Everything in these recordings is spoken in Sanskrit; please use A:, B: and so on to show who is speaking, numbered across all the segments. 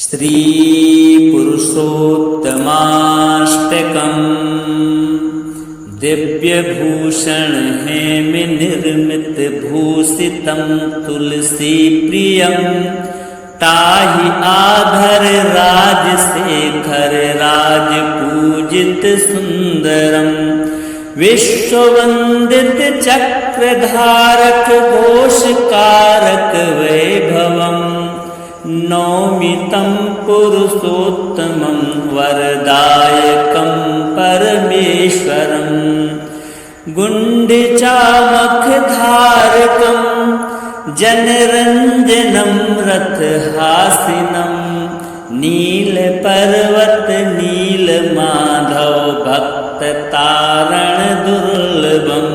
A: श्रीपुरुषोत्तमाष्टकम् दिव्यभूषण हेम निर्मित भूषितं तुलसी प्रियं ताहि आधर राजशेखर राज पूजित सुंदरम विश्ववंदित चक्रधारक घोषकारक वैभवम् नौमि तं पुरुषोत्तमं वरदायकं परमेश्वरं गुण्डिचामखधारकं जनरञ्जनं रथहासिनं नीलपर्वत नीलमाधव भक्ततारण दुर्लभं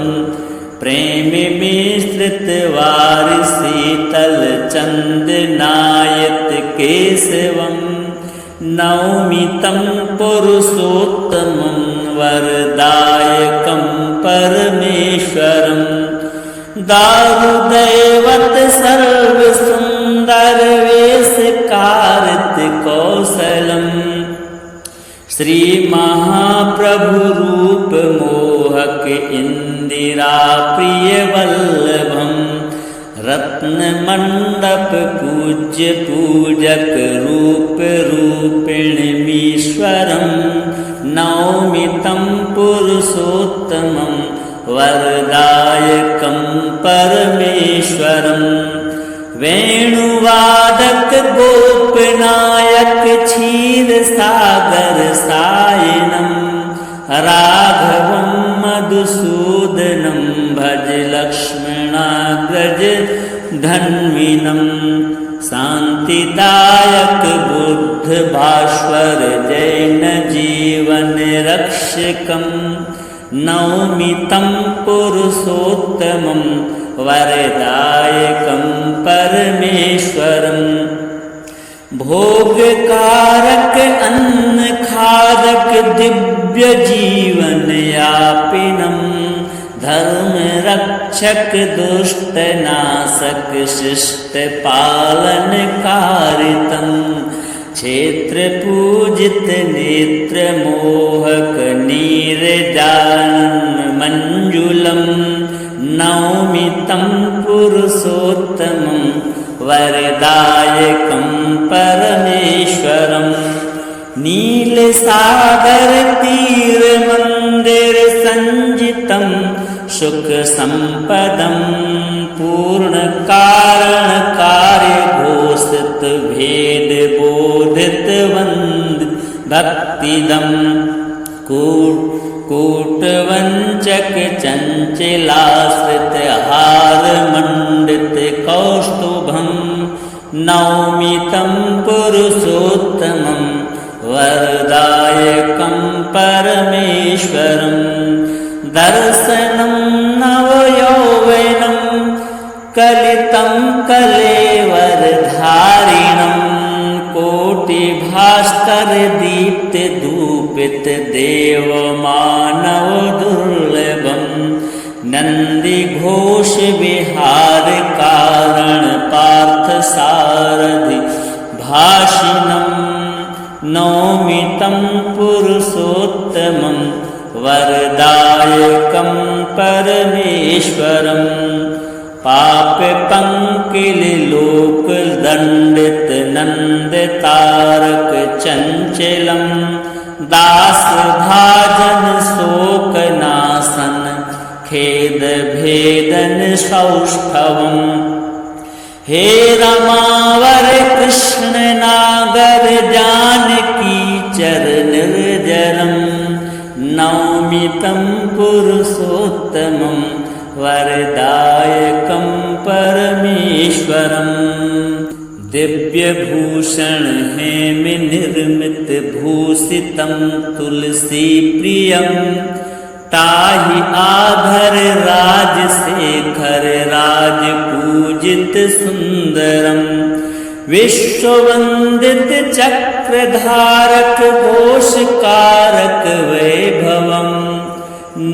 A: प्रेम मिश्रित वारिशीतल चंदनायत केशवं नौमि तं पुरुषोत्तमं वरदायकं परमेश्वरं दारुदैवत सर्वसुन्दर वेशकार्तिकौशलम् श्री महाप्रभु रूप मोहक इंदिरा प्रिय वल्लभम रत्न मंडप पूज्य पूजक रूप रूपिणमीश्वरम नौमि तं पुरुषोत्तमं वरदायकं परमेश्वरम वेणुवादक गोपनायक क्षीर सागर सायनं राघवं मधुसूदनं भज लक्ष्मणाग्रज धन्विनं शांतिदायक बुद्ध भास्वर जैन जीवन रक्षकं नौमि तं पुरुषोत्तमं वरदायकं परमेश्वरं भोगकारक अन्न खादक दिव्य जीवन यापिनं धर्म रक्षक दुष्ट नाशक शिष्ट पालन कारितं क्षेत्र पूजित नेत्र मोहक नीरजान मंजुलम नौमि तं पुरुषोत्तमं वरदायकं परमेश्वरं नीलसागर तीर मंदिर संजितं सुख संपदं पूर्ण कारण कार्य घोषित भेद बोधित वंद भक्तिदं कूटवंचक चंचलाश्रित हार मंडित कौस्तुभं नौमि तं पुरुषोत्तमं वरदायकं परमेश्वरं दर्शनं नवयौवनं कलितं कलेवरधारिणं कोटिभास्कर दीप्त धूपित देव मानव दुर्लभं नंदी घोष विहार कारण पार्थ सारथि भाषिणं नौमि तं पुरुषोत्तमं वरदायकं परमेश्वरं पाप पंकिल लोक दंडित नंद तारक चंचलम दास भाजन शोक नाशन खेद भेदन सौष्ठवम हे रमावर कृष्ण नागर जानकी चरण निर्जरम नौमि तं पुरुषोत्तमं वरदायकं परमेश्वरं दिव्यभूषण हेम निर्मित भूषितं तुलसी प्रियं ताहि आधर राजशेखर राज पूजित सुंदरम विश्ववंदित चक्रधारक घोषकारक वैभवम्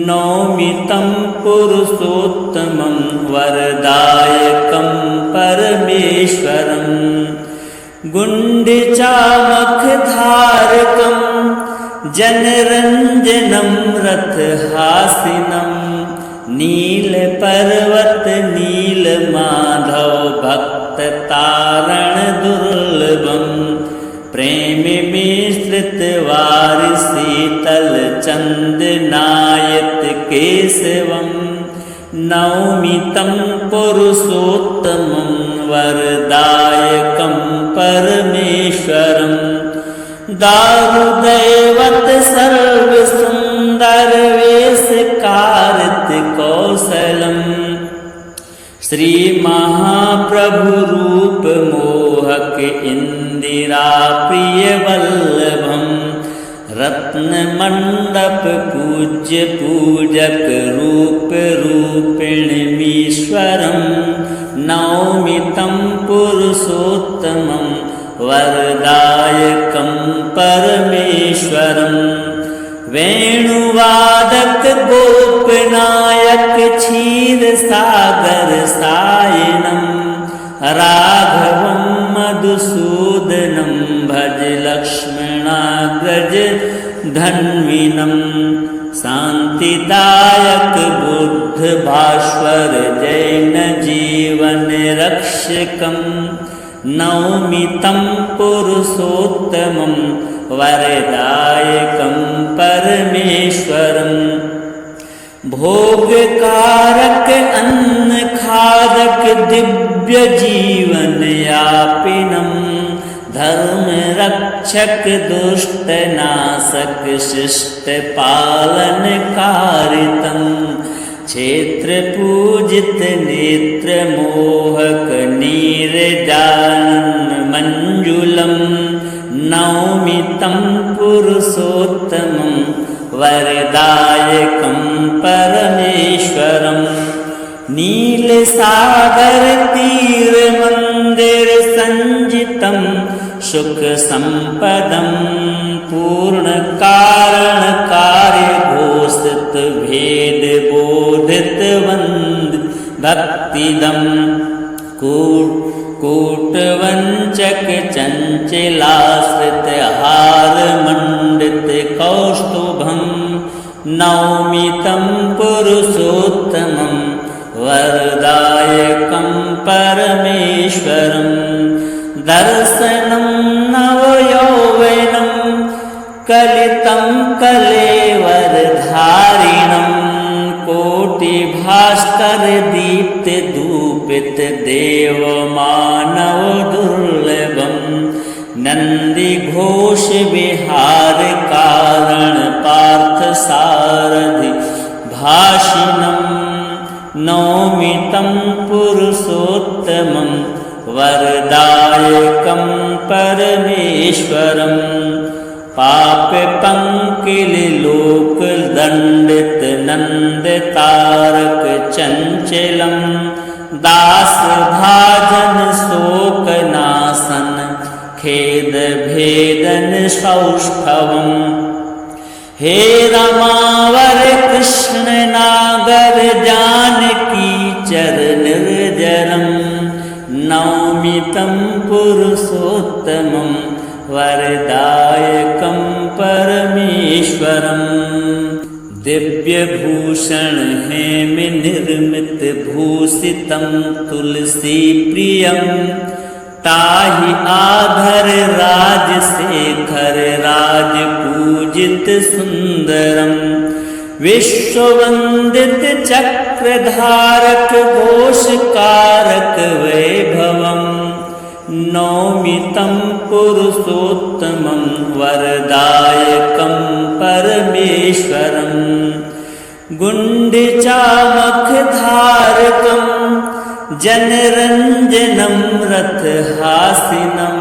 A: नौमि तं पुरुषोत्तमं वरदायकं परमेश्वरं गुण्डिचामखधारकं जनरञ्जनं रथहासिनं नीलपर्वत नीलमाधव भक्ततारण दुर्लभं प्रेममिश्रित वारिशीतल चन्दनायत केशवं नौमि तं पुरुषोत्तमं वरदायकं परमेश्वरं दारुदैवत सर्वसुन्दरवेशकार्तिकौशलं श्रीमहाप्रभुरूप मोहक इन्दिराप्रियवल्लभं रत्नमण्डप पूज्य पूजक रूप रूपिणमीश्वरं नौमि तं पुरुषोत्तमं वरदायकं परमेश्वरं वेणुवादक गोपनायक क्षीरसागर सायनं राघवं मधुसूदनं भज लक्ष्मणाग्रज धन्विनं शान्तिदायक बुद्ध भास्वर जैन जीवन रक्षकं नौमि तं पुरुषोत्तमं वरदायकं परमेश्वरं भोगकारक अन्नखादक दिव्य जीवनयापिनं धर्मरक्षक दुष्टनाशक शिष्टपालनकारितं क्षेत्रपूजित नेत्रमोहक नीरजाननमञ्जुलं नौमि तं पुरुषोत्तमं वरदायकं परमेश्वरं नीलसागरतीरमन्दिर संजितं सुखसम्पदं पूर्णकारणकार्यघोषित भेदबोधितवन्द् भक्तिदं कूटवञ्चक चञ्चलाश्रित हारमण्डित कौस्तुभं नौमि तं पुरुषोत्तमं वरदायकं परमेश्वरं दर्शनं नवयौवनं कलितं कलेवरधारिणं कोटिभास्कर दीप्त धूपित देवमानव दुर्लभं नन्दिघोष विहार कारण पार्थसारथि भाषिणं नौमि तं पुरुषोत्तमं वरदायकं परमेश्वरं पापपङ्किलोकदण्डित नन्दतारक चञ्चलं दासभाजन शोकनाशन खेदभेदन सौष्ठवं हे रमावर कृष्ण नागर जानकी चरणनिर्जरं नौमि तं पुरुषोत्तमं वरदायकं परमेश्वरं दिव्यभूषण हेम निर्मित भूषितं तुलसी प्रियं ताहि आधर राजशेखर राज पूजित सुंदरम विश्ववंदित चक्रधारक घोषकारक वैभवम नौमि तं पुरुषोत्तमं वरदायकं परमेश्वरं गुण्डिचामखधारकं जनरञ्जनं रथहासिनं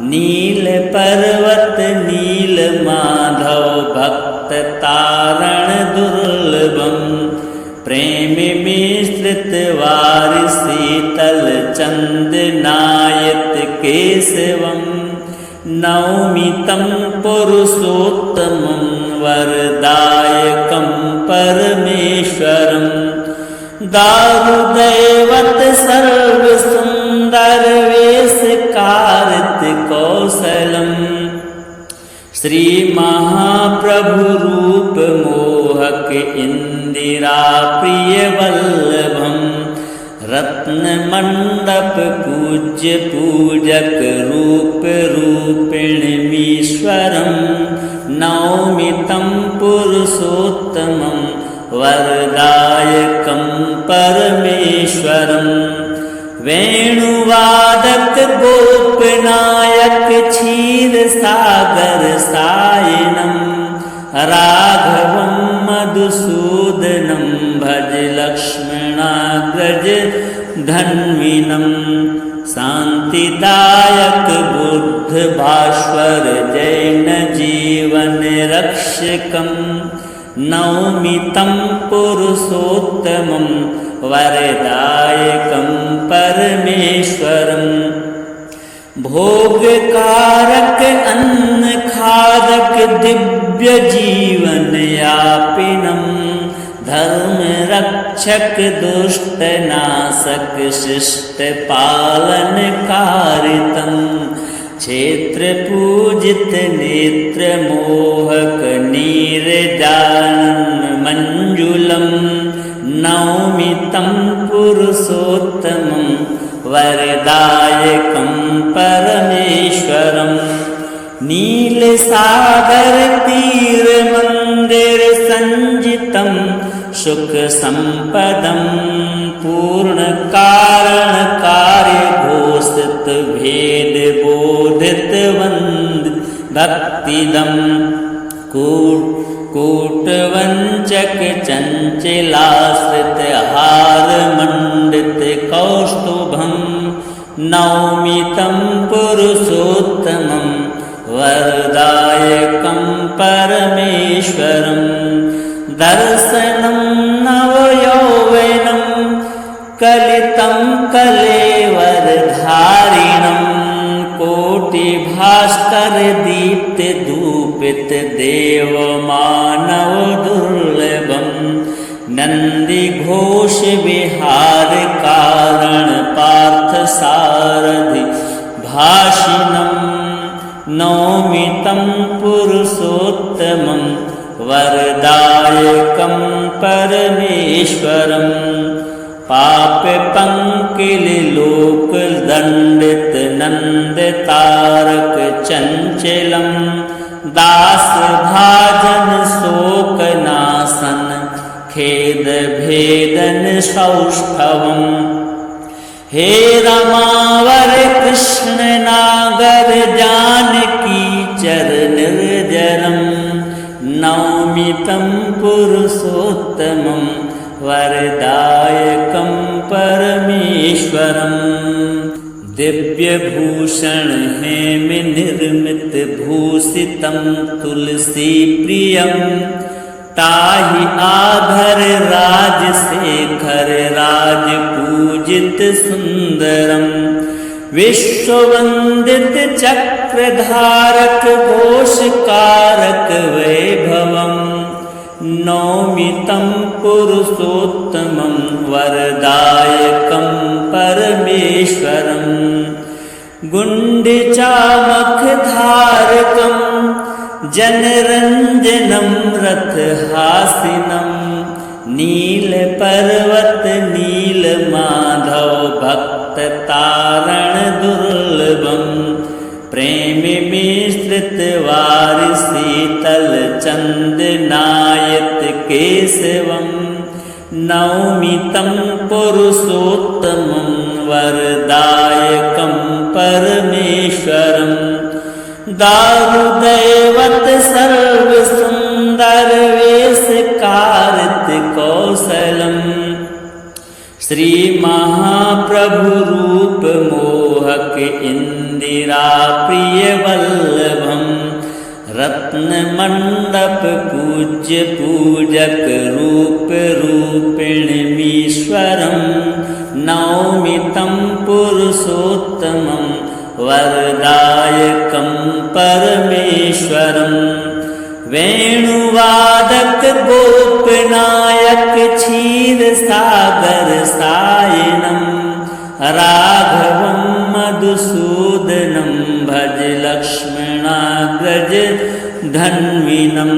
A: नीलपर्वत नीलमाधव भक्ततारण दुर्लभं प्रेममिश्रित वारिशीतल चन्दनायत केशवं नौमि तं पुरुषोत्तमं वरदायकं परमेश्वरं दारुदैवत सर्वसुन्दर सुंदर वेश कार्तिकौशलम श्री महाप्रभु रूप मोहक इंदिरा प्रिय वल्लभम रत्न मंडप पूज्य पूजक रूप रूपिणमीश्वरम नौमि तं पुरुषोत्तमं वरदायकं परमेश्वरं वेणुवादक गोपनायक क्षीर सागर सायनं राघवं मधुसूदनं भज लक्ष्मणाग्रज धन्विनं शांतिदायक बुद्ध भास्वर जैन जीवन रक्षकं नौमि तं पुरुषोत्तमं वरदायकं परमेश्वरं भोगकारक अन्न खादक दिव्य जीवन यापिनं धर्म रक्षक दुष्ट नाशक शिष्ट पालन कारितं क्षेत्र पूजित नेत्र मोहक नीरजानन मंजुलम नौमि तं पुरुषोत्तमं वरदायकं परमेश्वरं नील सागर तीर मंदिर संजितं सुख संपदं पूर्ण कारण कार्य घोषित भेद बोधित वंद भक्तिदं कूटवंचक चंचलाश्रित हार मंडित कौस्तुभं नौमि तं पुरुषोत्तमं वरदायकं परमेश्वरं दर्शनं नवयौवनं कलितं कलेवरधारिणं कोटिभास्कर दीप्त धूपित देव मानव दुर्लभं नंदी घोष विहार कारण पार्थ सारथि भाषिणं नौमि तं पुरुषोत्तमं वरदायकं परमेश्वरं पाप पंकिल लोक दंडित नंद तारक चंचलम दास भाजन शोक नाशन खेद भेदन सौष्ठवम हे रमावर कृष्ण नागर जानकी चरणजरम नौमि तं पुरुषोत्तमं वरदायकं परमेश्वरं दिव्यभूषण हेम निर्मित भूषितं तुलसी प्रियं ताहि आधर राजशेखर राज पूजित सुंदरं विश्ववंदित चक्रधारक घोषकारक वैभवं नौमि तं पुरुषोत्तमं वरदायकं परमेश्वरं गुण्डिचामखधारकं जनरञ्जनं रथहासिनं नीलपर्वत नीलमाधव भक्ततारण दुर्लभं प्रेम मिश्रित वारि शीतल चंद नायत केशवं नौमि तं पुरुषोत्तमं वरदायकं परमेश्वरं दारुदैवत सर्वसुंदर वेश कार्तिकौशलम श्री महाप्रभु रूप मोहक इंदिरा प्रिय वल्लभम रत्न मंडप पूज्य पूजक रूप रूपिणमीश्वरं नौमि तं पुरुषोत्तमं वरदायकं परमेश्वरं वेणुवादक गोपनायक क्षीर सागर सायनं राघवं मधुसूदनं भज लक्ष्मणाग्रज धन्विनं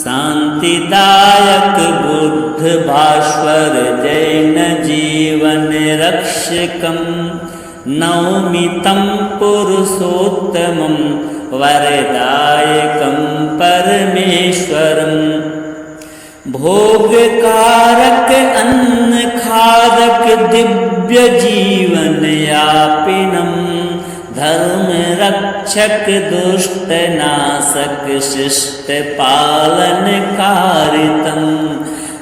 A: शान्तिदायक बुद्ध भास्वर जैन जीवन रक्षकं नौमि तं पुरुषोत्तमं वरदायकं परमेश्वरम् भोगकारक अन्न खादक दिव्य जीवन यापिनम धर्म रक्षक दुष्ट नाशक शिष्ट पालन कारितम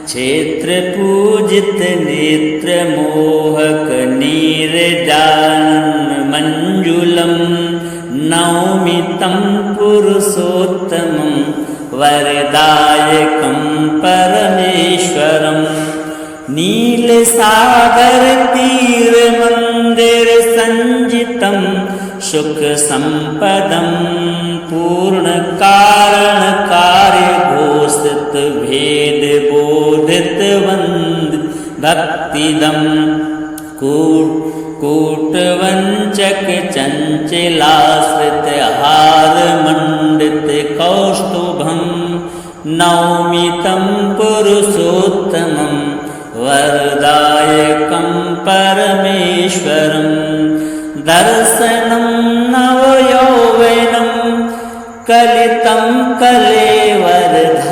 A: क्षेत्र पूजित नेत्र मोहक नीरजानन मंजुलम नौमि तं पुरुषोत्तमं वरदायकं परमेश्वरं नील सागर तीर मंदिर संजितं सुख संपदं पूर्ण कारण कार्य घोषित भेद बोधित वंद भक्तिदं कूटवंचक चंचलाश्रित हार मंडित कौस्तुभं नौमि तं पुरुषोत्तमं वरदायकं परमेश्वरं दर्शनं नवयौवनं कलितं कलेवरधारिणं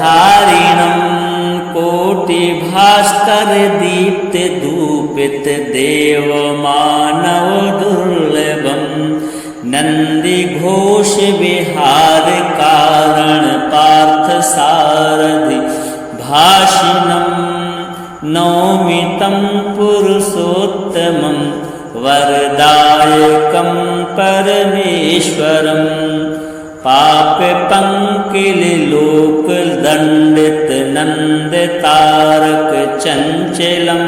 A: कोटिभास्कर दीप्त धूपित देव मानव दुर्लभं नंदी घोष विहार कारण पार्थ सारथि भाषिणं नौमि तं पुरुषोत्तमं वरदायकं परमेश्वरं पाप पंकिल लोक दंडित नंद तारक चंचलम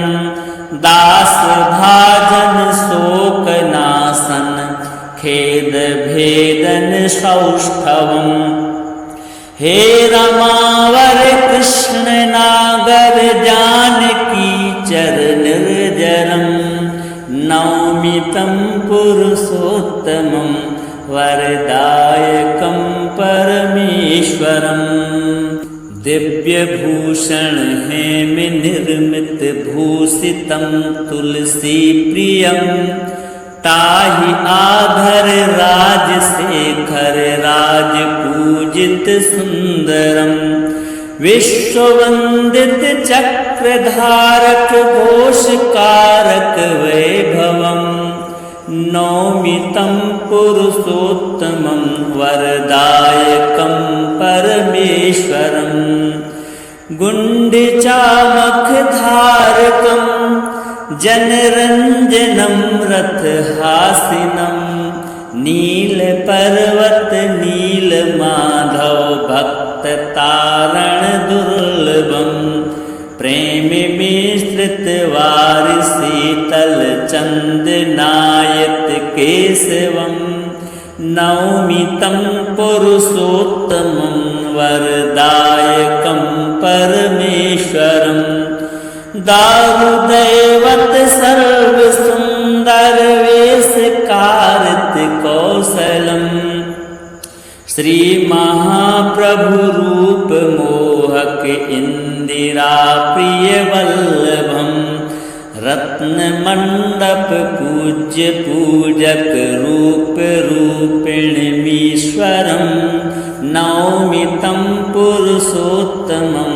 A: दास भाजन शोक नाशन खेद भेदन सौष्ठवम हे रमावर कृष्ण नागर जानकी चरण निर्जरम नौमि तं पुरुषोत्तमं वरदायकं परमेश्वरं दिव्य भूषण हेम निर्मित भूषितं तुलसी प्रियं ताहि आधर राजशेखर राज पूजित सुंदरम विश्ववंदित चक्रधारक घोषकारक वैभवम नौमि तं पुरुषोत्तमं वरदायकं परमेश्वरं गुण्डिचामखधारकं जनरञ्जनं रथहासिनं नीलपर्वत नीलमाधव भक्ततारण दुर्लभं प्रेम मिश्रित वार शीतल चंद नायत केशवं नौमि तं पुरुषोत्तमं वरदायकं परमेश्वरं दारुदैवत सर्वसुंदर वेशकारित कौशलम् श्री महाप्रभु रूप मोहक इंदिरा प्रिय वल्लभम रत्न मंडप पूज्य पूजक रूप रूपिणमीश्वरं नौमि तं पुरुषोत्तमं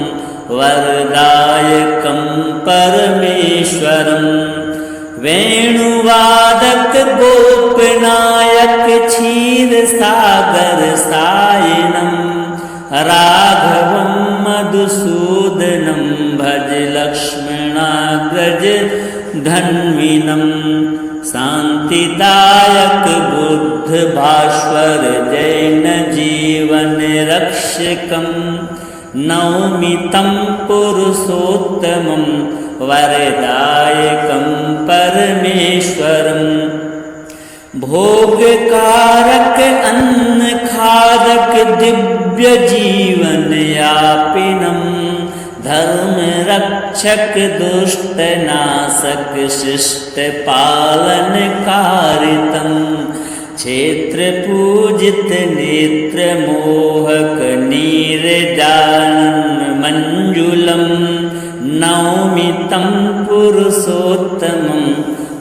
A: वरदायकं परमेश्वरं वेणुवादक गोपनायक क्षीर सागर सायनं राघवं मधुसूदनं भज लक्ष्मणाग्रज धन्विनं शान्तिदायक बुद्ध भास्वर जैन जीवन रक्षकं नौमि तं पुरुषोत्तमं वरदायकं परमेश्वरं भोगकारक अन्न खादक दिव्य जीवन यापिनं धर्म रक्षक रक्षक दुष्ट नाशक शिष्ट पालन कारितम क्षेत्र पूजित नेत्र मोहक नीरजानन मंजुलम नौमि तं पुरुषोत्तमं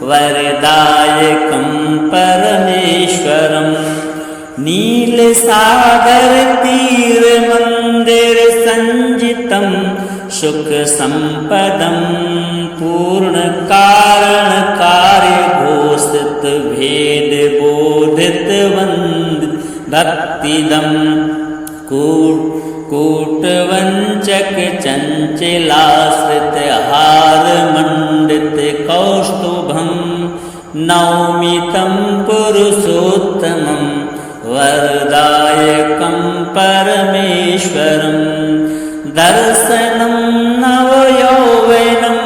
A: वरदायकं परमेश्वरं नील सागर तीर मंदिर संजितं सुख संपदं पूर्ण कारण कार्य घोषित भेद बोधित वंद भक्तिदम कूटवंचक चंचलाश्रित हार मंडित कौस्तुभं नौमि तं पुरुषोत्तमं वरदायकं परमेश्वरं दर्शनं नवयौवनं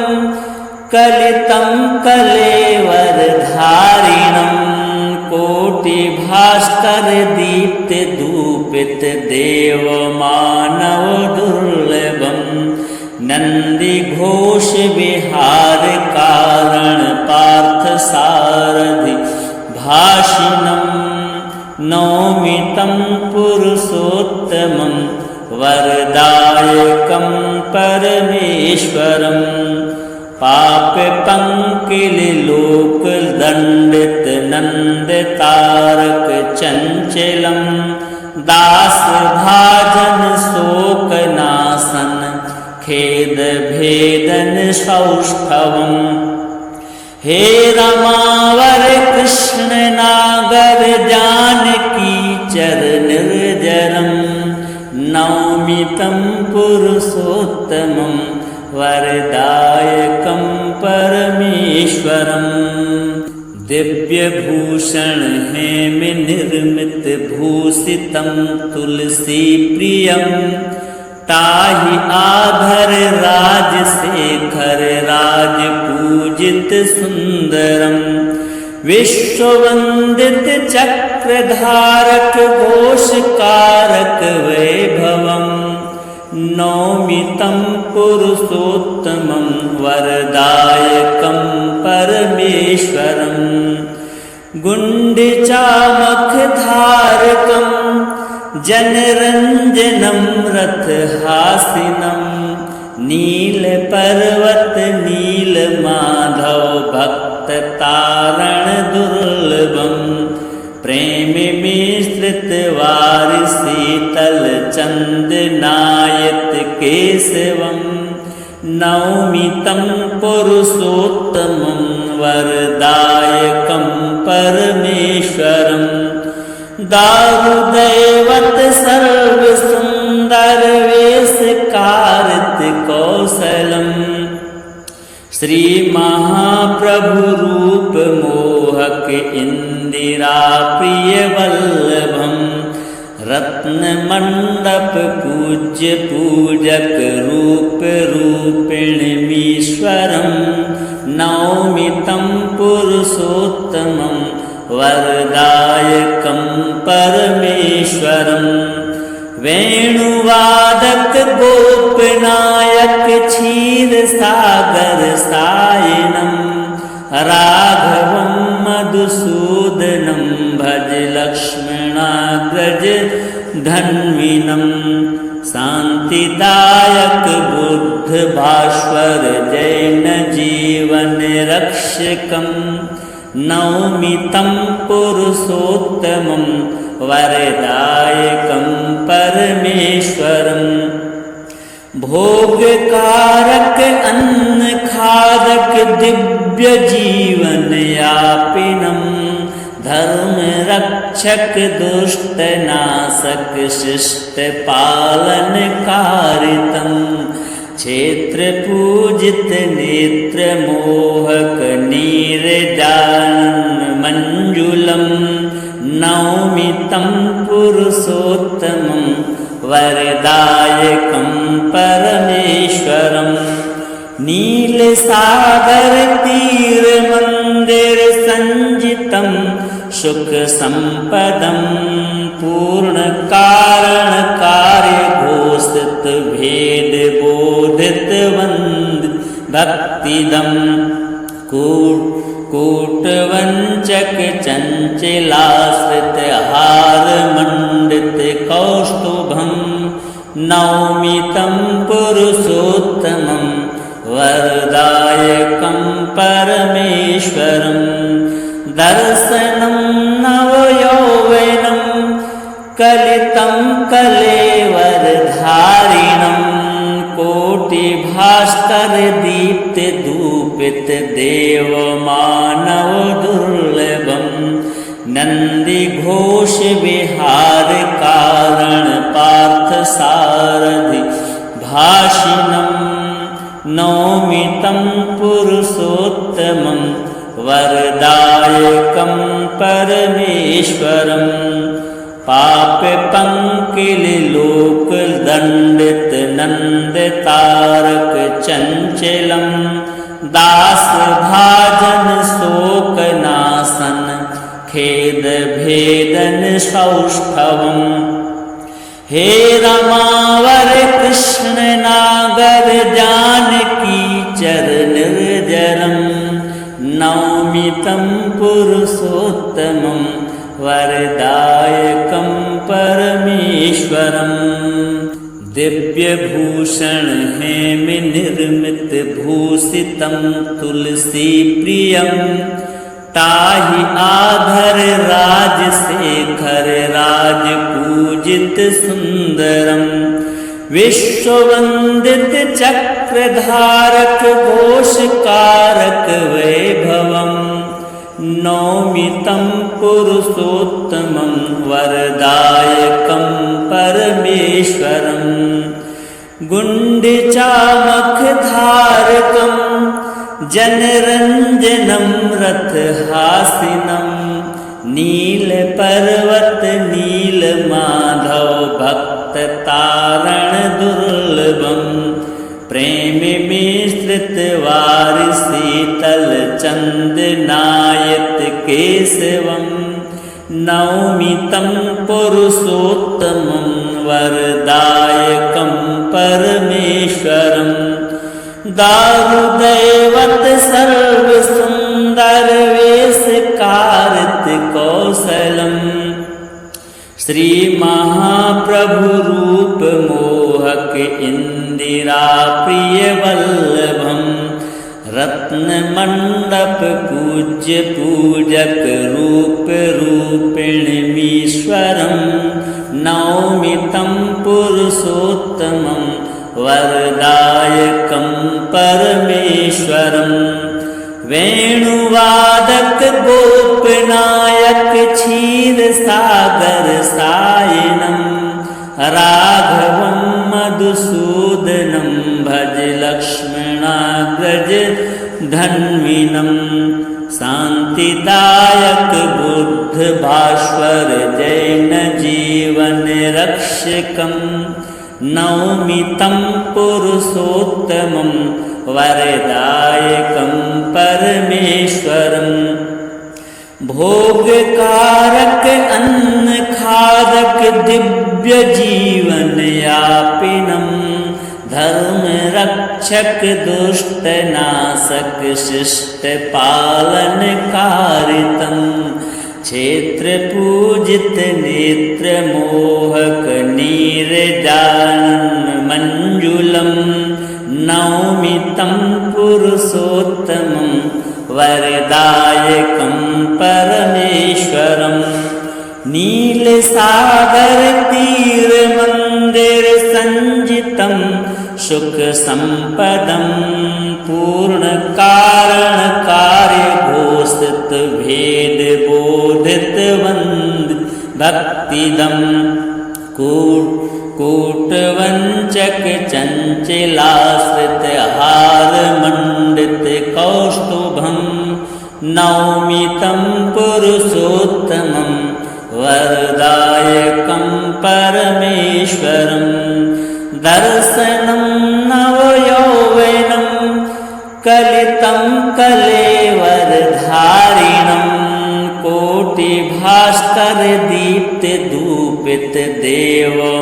A: कलितं कलेवरधारिणं कोटिभास्कर दीप्त धूपित देव मानव दुर्लभं नंदी घोष विहार कारण पार्थ सारथि भाषिणं नौमि तं पुरुषोत्तमं वरदायकं परमेश्वरं पाप पंकिल लोक दंडित नंद तारक चंचलम दास भाजन शोक नाशन खेद भेदन सौष्ठवम हे रमावर कृष्ण नागर जानकी चरणनिर्जरम नौमि तं पुरुषोत्तमं वरदायकं परमेश्वरं दिव्यभूषण हेम निर्मित भूषितं तुलसी प्रियं ताहि आधर राजशेखर राज पूजित सुंदरं विश्ववंदित चक्रधारक घोषकारक वैभवं नौमि तं पुरुषोत्तमं वरदायकं परमेश्वरं गुण्डिचामखधारकं जनरञ्जनं रथहासिनं नीलपर्वत नीलमाधव भक्ततारण दुर्लभं प्रेम मिश्रित वार शीतल चंद नायत केशवं नौमि तं पुरुषोत्तमं वरदायकं परमेश्वरं दारुदैवत सर्वसुंदर वेशकारित कौशलं श्री महाप्रभु रूप मोहक इंदिरा प्रिय वल्लभं रत्न मंडप पूज्य पूजक रूप रूपिणमीश्वरं नौमि तं पुरुषोत्तमं वरदायकं परमेश्वरं वेणुवादक गोपनायक क्षीर सागर सायनं राघवं मधुसूदनं भज लक्ष्मणाग्रज धन्विनं शांतिदायक बुद्ध भास्वर जैन जीवन रक्षकं नौमि तं पुरुषोत्तमं वरदायकं परमेश्वरं भोगकारक अन्न खादक दिव्य जीवन यापिनं धर्म रक्षक दुष्ट नाशक शिष्ट पालन कारितं क्षेत्र पूजित नेत्र मोहक नीरजानन मंजुलम नौमि तं पुरुषोत्तमं वरदायकं परमेश्वरं नील सागर तीर मंदिर संजितं सुख संपदं पूर्ण कारण कार्य घोषित भेद बोधित वंद भक्तिदं कूटवञ्चक चञ्चलाश्रितहारमण्डित कौस्तुभं नौमि तं पुरुषोत्तमं वरदायकं परमेश्वरं दर्शनं नवयौवनं कलितं कलेवरधारिणं कोटिभास्करदीप्तधूपित देवमानवदुर्लभं नन्दिघोषविहारकारणपार्थसारथि भाषिणं नौमि तं पुरुषोत्तमं वरदायकं परमेश्वरं पापपङ्किलोकदण्डित नन्दतारक चञ्चलं दासभाजन शोकनाशन खेदभेदन सौष्ठवम् हे रमावर कृष्ण नागर जानकी चरणनिर्जरं नौमि तं पुरुषोत्तमं वरदायकं परमेश्वरं दिव्यभूषण हेमनिर्मित भूषितं तुलसी प्रियं ताहि आधर राजशेखर राजपूजित सुंदरं विश्ववंदित चक्रधारक घोषकारक वैभवं नौमि तं पुरुषोत्तमं वरदायकं परमेश्वरं गुण्डिचामखधारकं जनरञ्जनं रथहासिनं नीलपर्वत नीलमाधव भक्ततारण दुर्लभं प्रेममिश्रित वारिशीतल चन्दनायत केशवं नौमि तं पुरुषोत्तमं वरदायकं परमेश्वरं दारुदैवत सर्वसुन्दर वेशकार्तिकौशलं श्रीमहाप्रभुरूप मोहक इंदिरा प्रियवल्लभं रत्नमण्डप पूज्य पूजक रूप रूपिणमीश्वरं नौमि तं पुरुषोत्तमं वरदायकं परमेश्वरं वेणुवादक गोपनायक क्षीरसागर सायनं राघवं मधुसूदनं भज लक्ष्मणाग्रज धन्विनं शान्तिदायक बुद्ध भास्वर जैन जीवन रक्षकं नौमि तं पुरुषोत्तमं वरदायकं परमेश्वरं भोगकारक अन्नखादक दिव्य जीवनयापिनं धर्मरक्षक दुष्टनाशक शिष्टपालनकारितं क्षेत्रपूजित नेत्रमोहक नीरजानन्मञ्जुलं नौमि तं पुरुषोत्तमं वरदायकं परमेश्वरं नीलसागरतीरमन्दिर संजितं सुखसम्पदं पूर्णकारणकार्यघोषित भेदबोधित भक्तिदं कूटवञ्चक चञ्चलाश्रित हारमण्डित कौस्तुभं नौमि तं पुरुषोत्तमं वरदायकं परमेश्वरं दर्शनं नवयौवनं कलितं कलेवरधारिणं कोटिभास्करदीप्तधूपित देवमानवदुर्लभं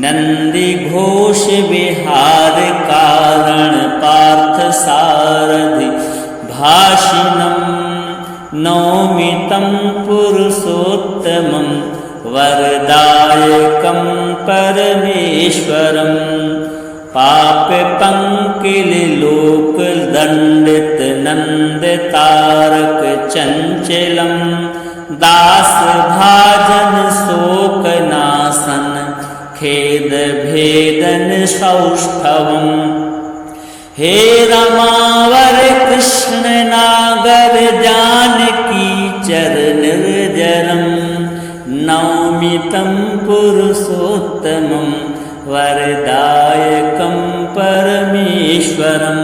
A: नन्दिघोष विहार कारण पार्थ सारथि भाषिणं नौमि तं पुरुषोत्तमं वरदायकं परमेश्वरं पापपङ्किलोकदण्डित नन्दतारक चञ्चलं दासभाजन शोकनाशन खेद भेदन सौष्ठवम् हे रमावर कृष्ण नागर जानकी चरणनिर्जरं नौमि तं पुरुषोत्तमं वरदायकं परमेश्वरम्।